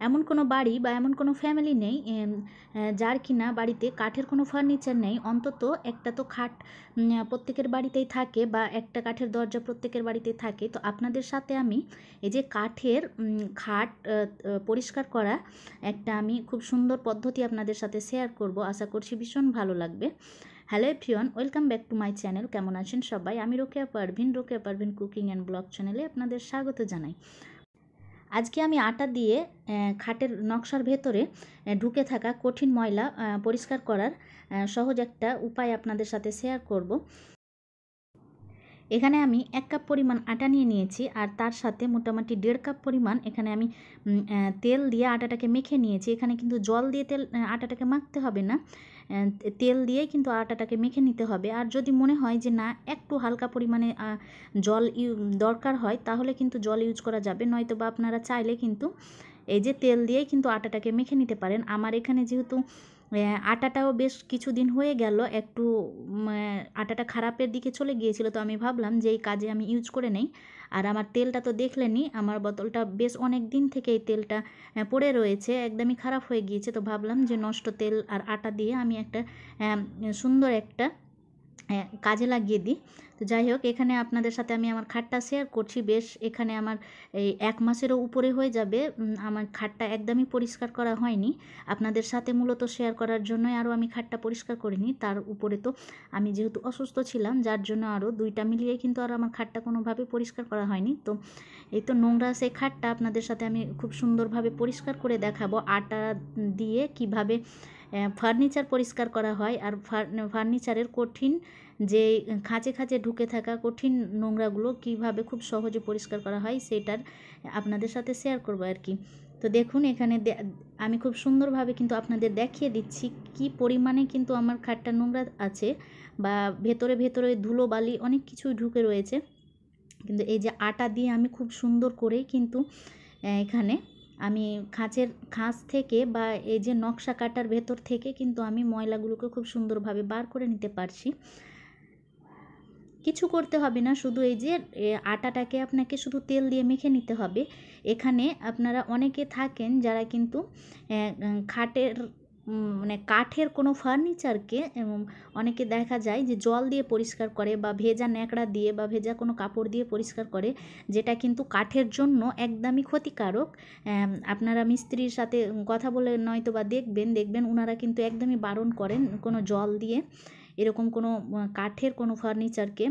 এমন কোনো বাড়ি বা এমন কোনো ফ্যামিলি নেই যার কিনা বাড়িতে কাঠের কোনো ফার্নিচার নেই। অন্তত একটা তো খাট প্রত্যেকের বাড়িতেই থাকে, বা একটা কাঠের দরজা প্রত্যেকের বাড়িতেই থাকে। তো আপনাদের সাথে আমি এই যে কাঠের খাট পরিষ্কার করা একটা আমি খুব সুন্দর পদ্ধতি আপনাদের সাথে শেয়ার করব। আশা করছি ভীষণ ভালো লাগবে। Hello everyone, welcome back to my channel. কেমন আছেন সবাই? আমি Rokeya Parvin cooking and blog চ্যানেলে আপনাদের স্বাগত জানাই। আজকে আমি আটা দিয়ে খাটের নকশার ভেতরে ঢুকে থাকা কঠিন ময়লা পরিষ্কার করার সহজ একটা উপায় আপনাদের সাথে শেয়ার করব। এখানে আমি 1 কাপ পরিমাণ আটা নিয়ে নিয়েছি, আর তার সাথে মোটামুটি 1.5 কাপ পরিমাণ এখানে আমি তেল দিয়ে আটাটাকে মেখে নিয়েছি। এখানে কিন্তু জল দিয়ে আটাটাকে মাখতে হবে না, তেল দিয়ে কিন্তু আটাটাকে মেখে নিতে হবে। আর যদি মনে হয় যে না একটু হালকা পরিমাণে জল দরকার হয়, তাহলে কিন্তু জল ইউজ করা যাবে, নয়তো বা আপনারা চাইলে কিন্তু এই যে তেল দিয়েই কিন্তু আটাটাকে মেখে নিতে পারেন। আমার এখানে যেহেতু আটাটাও বেশ কিছুদিন হয়ে গেল, একটু আটাটা খারাপের দিকে চলে গিয়েছিল, তো আমি ভাবলাম যে এই কাজে আমি ইউজ করে নেই। আর আমার তেলটা তো দেখলেনই, আমার বোতলটা বেশ অনেক দিন থেকে এই তেলটা পড়ে রয়েছে, একদমই খারাপ হয়ে গিয়েছে। তো ভাবলাম যে নষ্ট তেল আর আটা দিয়ে আমি একটা সুন্দর একটা কাজে লাগিয়ে দিই। তো যাই হোক, এখানে আপনাদের সাথে আমি আমার খাটটা শেয়ার করছি। বেশ এখানে আমার এই 1 মাসেরও উপরে হয়ে যাবে আমার খাটটা একদমই পরিষ্কার করা হয়নি। আপনাদের সাথে মূলত শেয়ার করার জন্যই আরও আমি খাটটা পরিষ্কার করিনি। তার উপরে তো আমি যেহেতু অসুস্থ ছিলাম, যার জন্য আরও 2টা মিলিয়ে কিন্তু আর আমার খাটটা কোনোভাবে পরিষ্কার করা হয়নি। তো এই তো নোংরা সেই খাটটা আপনাদের সাথে আমি খুব সুন্দরভাবে পরিষ্কার করে দেখাবো আটা দিয়ে কিভাবে ফার্নিচার পরিষ্কার করা হয়। আর ফার্নিচারের কঠিন যে খাঁচে খাঁচে ঢুকে থাকা কঠিন নোংরাগুলো কিভাবে খুব সহজে পরিষ্কার করা হয়, সেটার আপনাদের সাথে শেয়ার করবো আর কি। তো দেখুন এখানে আমি খুব সুন্দরভাবে কিন্তু আপনাদের দেখিয়ে দিচ্ছি কি পরিমাণে কিন্তু আমার খাটটা নোংরা আছে, বা ভেতরে ভেতরে ধুলো বালি অনেক কিছুই ঢুকে রয়েছে। কিন্তু এই যে আটা দিয়ে আমি খুব সুন্দর করেই কিন্তু এখানে আমি খাঁচ থেকে বা এই যে নকশা কাটার ভেতর থেকে কিন্তু আমি ময়লাগুলোকে খুব সুন্দরভাবে বার করে নিতে পারছি। কিছু করতে হবে না, শুধু এই যে আটাটাকে আপনাকে শুধু তেল দিয়ে মেখে নিতে হবে। এখানে আপনারা অনেকে থাকেন যারা কিন্তু খাটের মানে কাঠের কোনো ফার্নিচারকে অনেকে দেখা যায় যে জল দিয়ে পরিষ্কার করে, বা ভেজা ন্যাকড়া দিয়ে বা ভেজা কোনো কাপড় দিয়ে পরিষ্কার করে, যেটা কিন্তু কাঠের জন্য একদমই ক্ষতিকারক। আপনারা মিস্ত্রির সাথে কথা বলে নয়তো বা দেখবেন ওনারা কিন্তু একদমই বারণ করেন কোনো জল দিয়ে এরকম কোনো কাঠের কোনো ফার্নিচারকে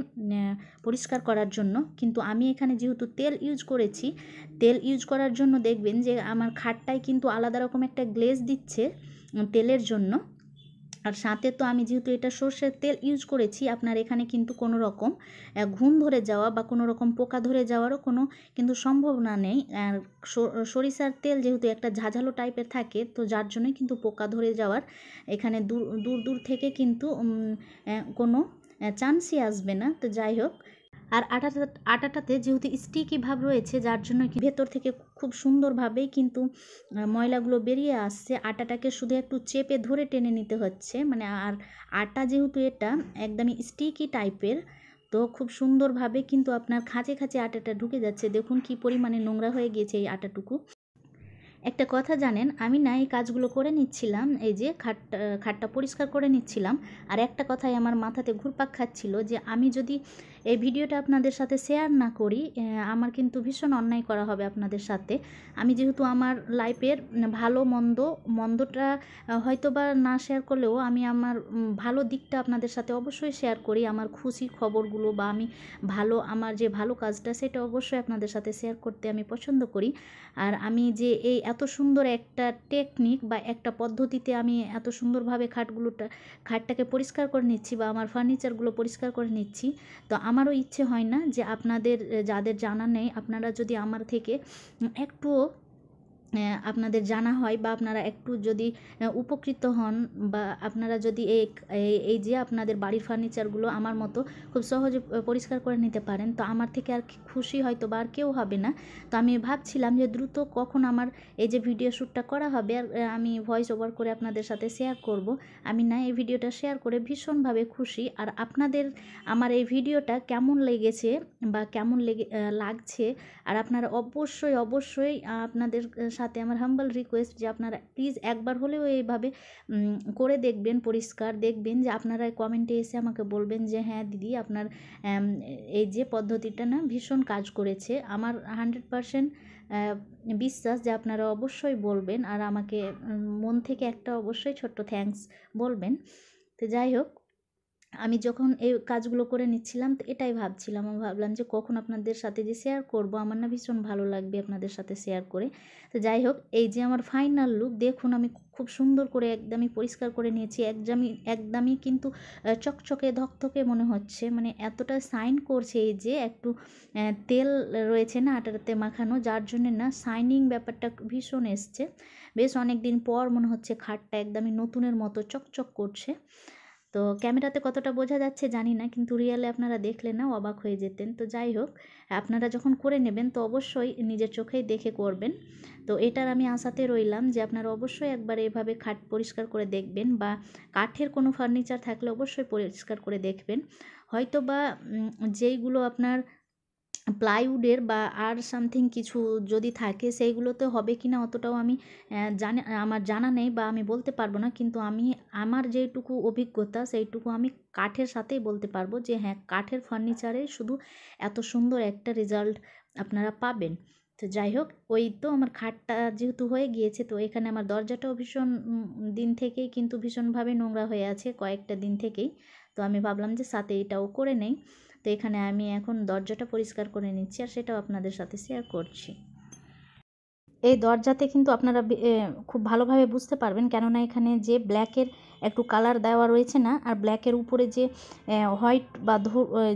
পরিষ্কার করার জন্য। কিন্তু আমি এখানে যেহেতু তেল ইউজ করেছি, তেল ইউজ করার জন্য দেখবেন যে আমার খাটটায় কিন্তু আলাদা রকম একটা গ্লেজ দিচ্ছে তেলের জন্য। আর সাথে তো আমি যেহেতু এটা সর্ষের তেল ইউজ করেছি, আপনার এখানে কিন্তু কোনো রকম ঘুণ ধরে যাওয়া বা কোনো রকম পোকা ধরে যাওয়ারও কোনো কিন্তু সম্ভাবনা নেই। আর সরিষার তেল যেহেতু একটা ঝাঁঝালো টাইপের থাকে, তো যার জন্যই কিন্তু পোকা ধরে যাওয়ার এখানে দূর থেকে কিন্তু কোনো চান্সই আসবে না। তো যাই হোক, আর আটাটাতে যেহেতু স্টিকি ভাব রয়েছে, যার জন্য কি ভেতর থেকে খুব সুন্দরভাবেই কিন্তু ময়লাগুলো বেরিয়ে আসছে। আটাটাকে শুধু একটু চেপে ধরে টেনে নিতে হচ্ছে, মানে আর আটা যেহেতু এটা একদমই স্টিকি টাইপের, তো খুব সুন্দরভাবে কিন্তু আপনার খাঁচে খাঁচে আটাটা ঢুকে যাচ্ছে। দেখুন কি পরিমাণে নোংরা হয়ে গিয়েছে এই আটাটুকু। একটা কথা জানেন, আমি না এই কাজগুলো করে নিচ্ছিলাম, এই যে খাটটা পরিষ্কার করে নিচ্ছিলাম, আর একটা কথাই আমার মাথাতে ঘুরপাক খাচ্ছিল যে আমি যদি এই ভিডিওটা আপনাদের সাথে শেয়ার না করি, আমার কিন্তু ভীষণ অন্যায় করা হবে আপনাদের সাথে। আমি যেহেতু আমার লাইফের ভালো মন্দটা হয়তো বা না শেয়ার করলেও আমি আমার ভালো দিকটা আপনাদের সাথে অবশ্যই শেয়ার করি, আমার খুশি খবরগুলো বা আমি আমার যে ভালো কাজটা সেটা অবশ্যই আপনাদের সাথে শেয়ার করতে আমি পছন্দ করি। আর আমি যে এই এত সুন্দর একটা টেকনিক বা একটা পদ্ধতিতে আমি এত সুন্দরভাবে খাটটাকে পরিষ্কার করে নিচ্ছি বা আমার ফার্নিচারগুলো পরিষ্কার করে নিচ্ছি, তো আমারও ইচ্ছে হয় না যে আপনাদের যাদের জানা নেই, আপনারা যদি আমার থেকে একটুও আপনাদের জানা হয় বা আপনারা একটু যদি উপকৃত হন, বা আপনারা যদি এই যে আপনাদের বাড়ির ফার্নিচারগুলো আমার মতো খুব সহজে পরিষ্কার করে নিতে পারেন, তো আমার থেকে আর খুশি হয়তো বা আর কেউ হবে না। তো আমি ভাবছিলাম যে দ্রুত কখন আমার এই যে ভিডিও শ্যুটটা করা হবে আর আমি ভয়েস ওভার করে আপনাদের সাথে শেয়ার করব। আমি না এই ভিডিওটা শেয়ার করে ভীষণভাবে খুশি। আর আপনাদের আমার এই ভিডিওটা কেমন লেগেছে বা কেমন লাগছে, আর আপনারা অবশ্যই আপনাদের সাথে আমার হাম্বল রিকোয়েস্ট যে আপনারা প্লিজ একবার হলেও এইভাবে করে দেখবেন, পরিষ্কার দেখবেন, যে আপনারা কমেন্টে এসে আমাকে বলবেন যে হ্যাঁ দিদি আপনার এই যে পদ্ধতিটা না ভীষণ কাজ করেছে। আমার 100% বিশ্বাস যে আপনারা অবশ্যই বলবেন, আর আমাকে মন থেকে একটা অবশ্যই ছোট্ট থ্যাঙ্কস বলবেন। তো যাই হোক, আমি যখন এই কাজগুলো করে নিচ্ছিলাম তো এটাই ভাবছিলাম, আমি ভাবলাম যে কখন আপনাদের সাথে যে শেয়ার করব, আমার না ভীষণ ভালো লাগবে আপনাদের সাথে শেয়ার করে। তো যাই হোক, এই যে আমার ফাইনাল লুক দেখুন, আমি খুব সুন্দর করে একদমই পরিষ্কার করে নিয়েছি। একদমই কিন্তু চকচকে ধকধকে মনে হচ্ছে, মানে এতটা শাইন করছে। এই যে একটু তেল রয়েছে না আটাটাতে মাখানো, যার জন্যে না শাইনিং ব্যাপারটা ভীষণ এসছে। বেশ অনেক দিন পর মনে হচ্ছে খাটটা একদমই নতুনের মতো চকচক করছে। তো ক্যামেরাতে কতটা বোঝা যাচ্ছে জানি না, কিন্তু রিয়েলে আপনারা দেখলে না অবাক হয়ে যেতেন। তো যাই হোক, আপনারা যখন করে নেবেন তো অবশ্যই নিজের চোখেই দেখে করবেন। তো এটার আমি আশাতে রইলাম যে আপনারা অবশ্যই একবার এভাবে খাট পরিষ্কার করে দেখবেন, বা কাঠের কোনো ফার্নিচার থাকলে অবশ্যই পরিষ্কার করে দেখবেন। হয়তো বা যেইগুলো আপনার প্লাইউডের বা আর সামথিং কিছু যদি থাকে সেইগুলোতে হবে কি না অতটাও আমি আমার জানা নেই, বা আমি বলতে পারবো না। কিন্তু আমার যেটুকু অভিজ্ঞতা সেইটুকু আমি কাঠের সাথেই বলতে পারবো যে হ্যাঁ, কাঠের ফার্নিচারে শুধু এত সুন্দর একটা রেজাল্ট আপনারা পাবেন। তো যাই হোক, ওই তো আমার খাটটা যেহেতু হয়ে গিয়েছে, তো এখানে আমার দরজাটাও ভীষণ দিন থেকেই কিন্তু ভীষণভাবে নোংরা হয়ে আছে, কয়েকটা দিন থেকেই। তো আমি ভাবলাম যে সাথে এটাও করে নেই। তো এখানে আমি এখন দরজাটা পরিষ্কার করে নিচ্ছি, আর সেটাও আপনাদের সাথে শেয়ার করছি। এই দরজাতে কিন্তু আপনারা খুব ভালোভাবে বুঝতে পারবেন, কেননা এখানে যে ব্ল্যাকের একটু কালার দেওয়া রয়েছে না, আর ব্ল্যাকের উপরে যে হোয়াইট বা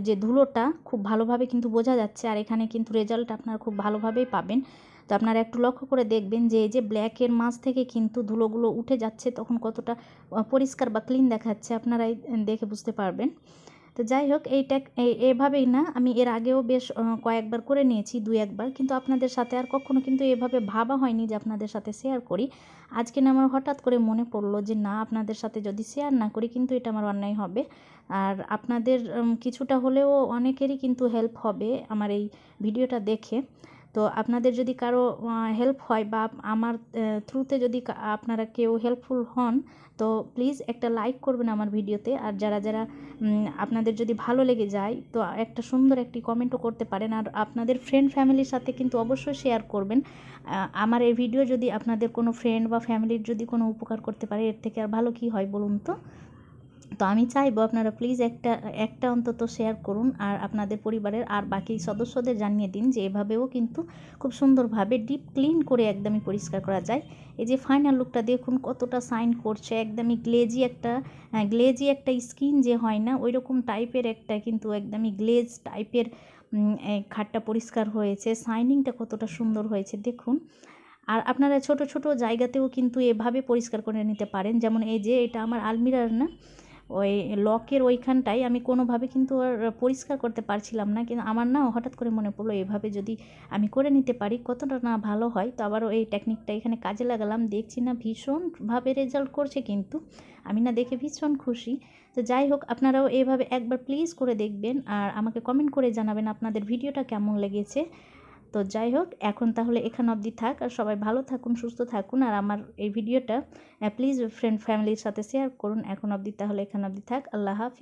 যে ধুলোটা খুব ভালোভাবে কিন্তু বোঝা যাচ্ছে, আর এখানে কিন্তু রেজাল্ট আপনারা খুব ভালোভাবেই পাবেন। তো আপনারা একটু লক্ষ্য করে দেখবেন যে এই যে ব্ল্যাকের মাঝ থেকে কিন্তু ধুলোগুলো উঠে যাচ্ছে, তখন কতটা পরিষ্কার বা ক্লিন দেখাচ্ছে, আপনারাই দেখে বুঝতে পারবেন। তো যাই হোক, এভাবেই না আমি এর আগেও বেশ কয়েকবার করে নিয়েছি, 2-1 বার, কিন্তু আপনাদের সাথে আর কখনো কিন্তু এভাবে ভাবা হয়নি যে আপনাদের সাথে শেয়ার করি। আজকে না আমার হঠাৎ করে মনে পড়লো যে না, আপনাদের সাথে যদি শেয়ার না করি কিন্তু এটা আমার অন্যায় হবে। আর আপনাদের কিছুটা হলেও অনেকেরই কিন্তু হেল্প হবে আমার এই ভিডিওটা দেখে। তো আপনাদের যদি কারো হেল্প হয়, বা আমার থ্রুতে যদি আপনারা কেউ হেল্পফুল হন, তো প্লিজ একটা লাইক করবেন আমার ভিডিওতে। আর যারা আপনাদের যদি ভালো লেগে যায় তো একটা সুন্দর একটি কমেন্টও করতে পারেন, আর আপনাদের ফ্রেন্ড ফ্যামিলির সাথে কিন্তু অবশ্যই শেয়ার করবেন। আমার এই ভিডিও যদি আপনাদের কোনো ফ্রেন্ড বা ফ্যামিলির যদি কোনো উপকার করতে পারে, এর থেকে আর ভালো কি হয় বলুন তো। তো আমি চাইবো আপনারা প্লিজ একটা অন্তত শেয়ার করুন, আর আপনাদের পরিবারের আর বাকি সদস্যদের জানিয়ে দিন যে এভাবেও কিন্তু খুব সুন্দরভাবে ডিপ ক্লিন করে একদমই পরিষ্কার করা যায়। এই যে ফাইনাল লুকটা দেখুন কতটা শাইন করছে, একদমই গ্লেজি একটা স্কিন যে হয় না ওই রকম টাইপের একটা, কিন্তু একদমই গ্লেজ টাইপের খাটটা পরিষ্কার হয়েছে। শাইনিংটা কতটা সুন্দর হয়েছে দেখুন। আর আপনারা ছোট ছোট জায়গাতেও কিন্তু এভাবে পরিষ্কার করে নিতে পারেন। যেমন এই যে এটা আমার আলমিরার না, ওই লকের ওইখানটায় আমি কোনোভাবে কিন্তু আর পরিষ্কার করতে পারছিলাম না, কিন্তু আমার না হঠাৎ করে মনে পড়লো এভাবে যদি আমি করে নিতে পারি কতটা না ভালো হয়। তো আবারও এই টেকনিকটা এখানে কাজে লাগালাম, দেখছি না ভীষণভাবে রেজাল্ট করছে, কিন্তু আমি না দেখে ভীষণ খুশি। তো যাই হোক, আপনারাও এইভাবে একবার প্লিজ করে দেখবেন, আর আমাকে কমেন্ট করে জানাবেন আপনাদের ভিডিওটা কেমন লেগেছে। তো যাই হোক, এখন তাহলে এখান অবধি থাক, আর সবাই ভালো থাকুন, সুস্থ থাকুন, আর আমার এই ভিডিওটা প্লিজ ফ্রেন্ড ফ্যামিলির সাথে শেয়ার করুন। এখন অবধি তাহলে এখান অবধি থাক। আল্লাহ হাফিজ।